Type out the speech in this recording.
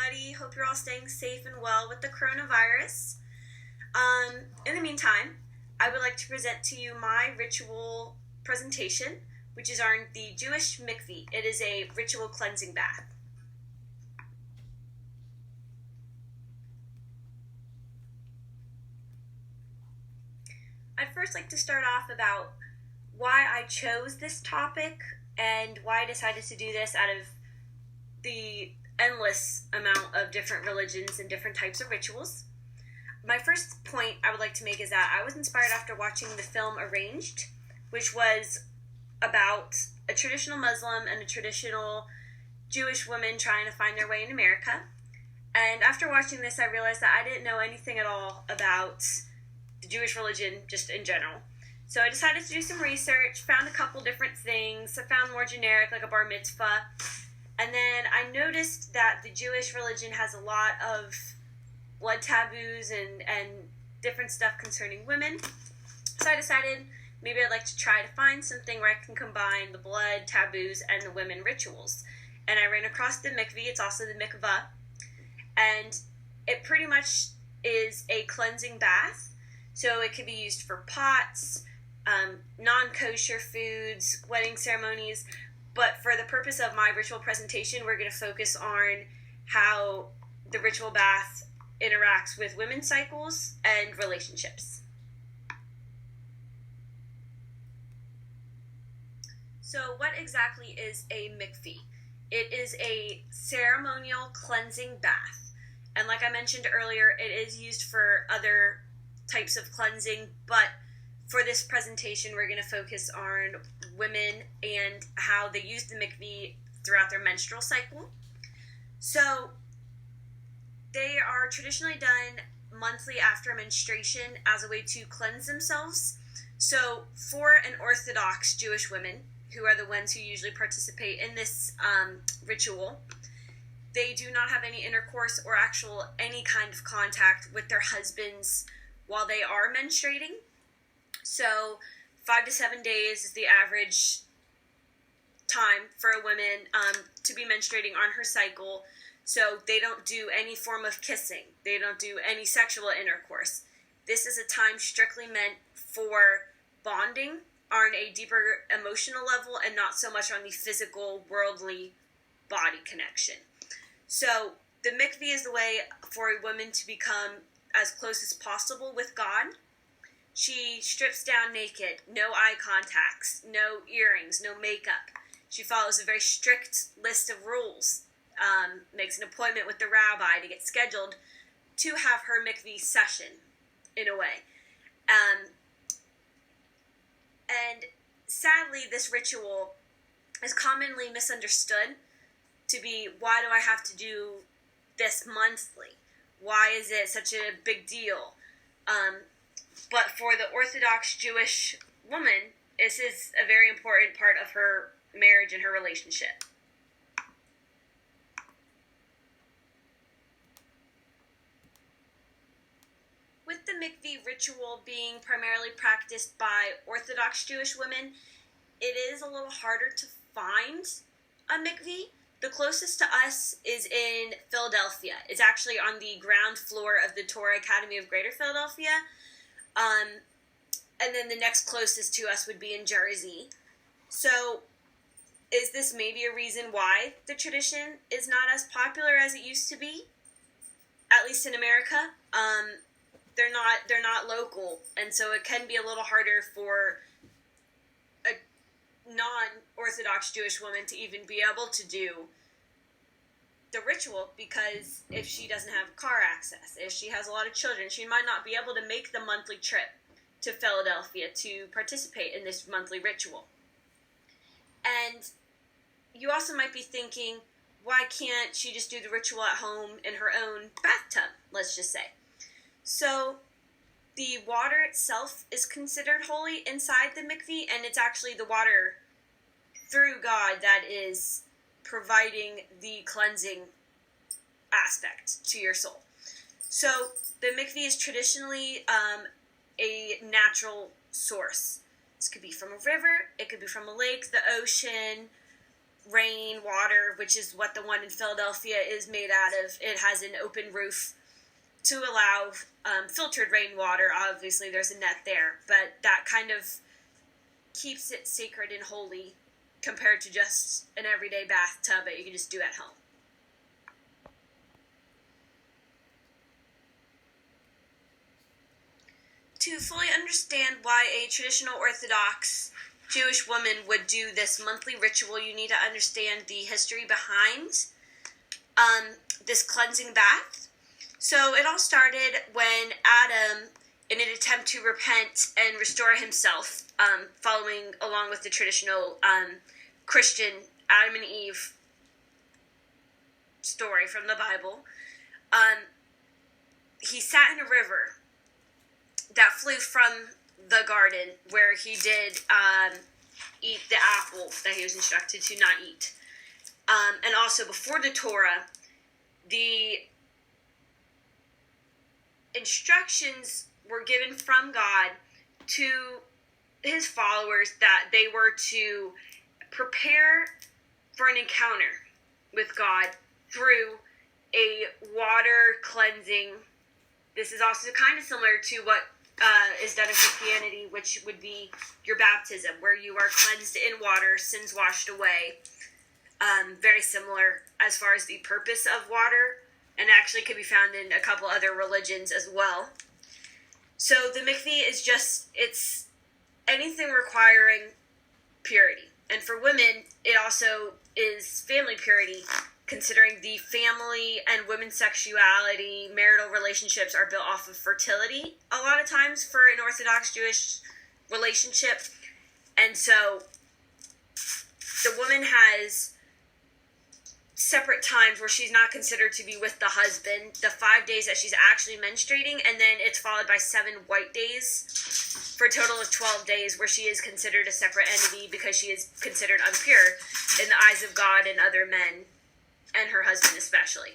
everybody. Hope you're all staying safe and well with the coronavirus. In the meantime, I would like to present to you my ritual presentation, which is on the Jewish mikveh. It is a ritual cleansing bath. I'd first like to start off about why I chose this topic and why I decided to do this out of the endless amount of different religions and different types of rituals. My first point I would like to make is that I was inspired after watching the film Arranged, which was about a traditional Muslim and a traditional Jewish woman trying to find their way in America. And after watching this, I realized that I didn't know anything at all about the Jewish religion just in general. So I decided to do some research, found a couple different things. I found more generic, like a bar mitzvah. And then I noticed that the Jewish religion has a lot of blood taboos and different stuff concerning women. So I decided maybe I'd like to try to find something where I can combine the blood taboos and the women rituals. And I ran across the mikveh. It's also the mikvah. And it pretty much is a cleansing bath. So it can be used for pots, non-kosher foods, wedding ceremonies. But for the purpose of my ritual presentation, we're going to focus on how the ritual bath interacts with women's cycles and relationships. So what exactly is a mikveh? It is a ceremonial cleansing bath. And like I mentioned earlier, it is used for other types of cleansing, but for this presentation, we're going to focus on women and how they use the mikveh throughout their menstrual cycle. So they are traditionally done monthly after menstruation as a way to cleanse themselves. So for an Orthodox Jewish woman, who are the ones who usually participate in this ritual, they do not have any intercourse or any kind of contact with their husbands while they are menstruating. So 5 to 7 days is the average time for a woman to be menstruating on her cycle. So they don't do any form of kissing. They don't do any sexual intercourse. This is a time strictly meant for bonding on a deeper emotional level and not so much on the physical, worldly body connection. So the mikveh is the way for a woman to become as close as possible with God. She strips down naked, no eye contacts, no earrings, no makeup. She follows a very strict list of rules, makes an appointment with the rabbi to get scheduled to have her mikveh session, in a way. And sadly, this ritual is commonly misunderstood to be, why do I have to do this monthly? Why is it such a big deal? But for the Orthodox Jewish woman, this is a very important part of her marriage and her relationship. With the mikveh ritual being primarily practiced by Orthodox Jewish women, it is a little harder to find a mikveh. The closest to us is in Philadelphia. It's actually on the ground floor of the Torah Academy of Greater Philadelphia. And then the next closest to us would be in Jersey. So is this maybe a reason why the tradition is not as popular as it used to be? At least in America. They're not local, and so it can be a little harder for a non-Orthodox Jewish woman to even be able to do the ritual, because if she doesn't have car access, if she has a lot of children, she might not be able to make the monthly trip to Philadelphia to participate in this monthly ritual. And you also might be thinking, why can't she just do the ritual at home in her own bathtub, let's just say? So the water itself is considered holy inside the mikveh, and it's actually the water through God that is providing the cleansing aspect to your soul. So the mikveh is traditionally a natural source. This could be from a river, it could be from a lake, the ocean, rain water, which is what the one in Philadelphia is made out of. It has an open roof to allow filtered rainwater. Obviously, there's a net there, but that kind of keeps it sacred and holy compared to just an everyday bathtub that you can just do at home. To fully understand why a traditional Orthodox Jewish woman would do this monthly ritual, you need to understand the history behind this cleansing bath. So it all started when Adam, in an attempt to repent and restore himself, following along with the traditional Christian Adam and Eve story from the Bible, he sat in a river that flew from the garden where he did eat the apple that he was instructed to not eat. And also before the Torah, the instructions were given from God to his followers that they were to prepare for an encounter with God through a water cleansing. This is also kind of similar to what is done in Christianity, which would be your baptism, where you are cleansed in water, sins washed away. Very similar as far as the purpose of water, and actually could be found in a couple other religions as well. So the mikveh is it's anything requiring purity. And for women, it also is family purity, considering the family and women's sexuality, marital relationships are built off of fertility a lot of times for an Orthodox Jewish relationship. And so the woman has separate times where she's not considered to be with the husband, the 5 days that she's actually menstruating, and then it's followed by 7 white days for a total of 12 days where she is considered a separate entity because she is considered impure in the eyes of God and other men, and her husband especially.